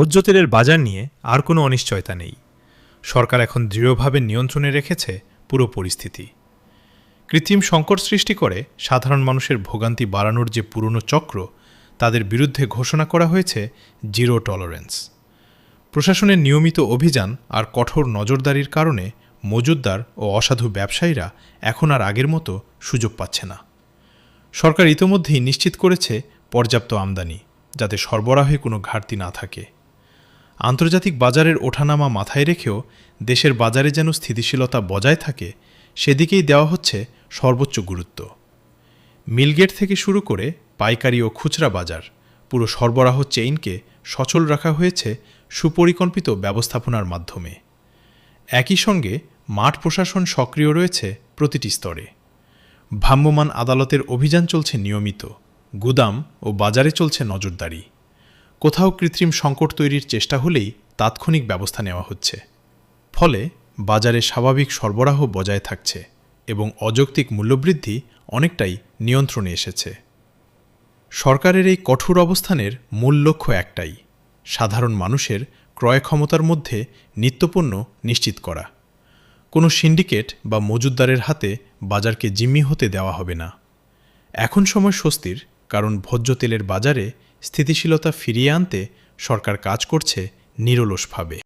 ভোজ্য তেলের বাজার নিয়ে আর কোনো অনিশ্চয়তা নেই। সরকার এখন দৃঢ়ভাবে নিয়ন্ত্রণে রেখেছে পুরো পরিস্থিতি। কৃত্রিম সংকট সৃষ্টি করে সাধারণ মানুষের ভোগান্তি বাড়ানোর যে পুরনো চক্র, তাদের বিরুদ্ধে ঘোষণা করা হয়েছে জিরো টলারেন্স। প্রশাসনের নিয়মিত অভিযান আর কঠোর নজরদারির কারণে মজুতদার ও অসাধু ব্যবসায়ীরা এখন আর আগের মতো সুযোগ পাচ্ছে না। সরকার ইতোমধ্যেই নিশ্চিত করেছে পর্যাপ্ত আমদানি, যাতে সরবরাহে কোনো ঘাটতি না থাকে। আন্তর্জাতিক বাজারের ওঠানামা মাথায় রেখেও দেশের বাজারে যেন স্থিতিশীলতা বজায় থাকে, সেদিকেই দেওয়া হচ্ছে সর্বোচ্চ গুরুত্ব। মিলগেট থেকে শুরু করে পাইকারি ও খুচরা বাজার, পুরো সরবরাহ চেইনকে সচল রাখা হয়েছে সুপরিকল্পিত ব্যবস্থাপনার মাধ্যমে। একই সঙ্গে মাঠ প্রশাসন সক্রিয় রয়েছে প্রতিটি স্তরে। ভ্রাম্যমাণ আদালতের অভিযান চলছে নিয়মিত, গুদাম ও বাজারে চলছে নজরদারি। কোথাও কৃত্রিম সংকট তৈরির চেষ্টা হলেই তাৎক্ষণিক ব্যবস্থা নেওয়া হচ্ছে। ফলে বাজারে স্বাভাবিক সরবরাহ বজায় থাকছে এবং অযৌক্তিক মূল্যবৃদ্ধি অনেকটাই নিয়ন্ত্রণে এসেছে। সরকারের এই কঠোর অবস্থানের মূল লক্ষ্য একটাই: সাধারণ মানুষের ক্রয় ক্ষমতার মধ্যে নিত্যপণ্য নিশ্চিত করা। কোনো সিন্ডিকেট বা মজুতদারের হাতে বাজারকে জিম্মি হতে দেওয়া হবে না। এখন সময় স্বস্তির, কারণ ভোজ্য তেলের বাজারে স্থিতিশীলতা ফিরিয়ে আনতে সরকার কাজ করছে নিরলসভাবে।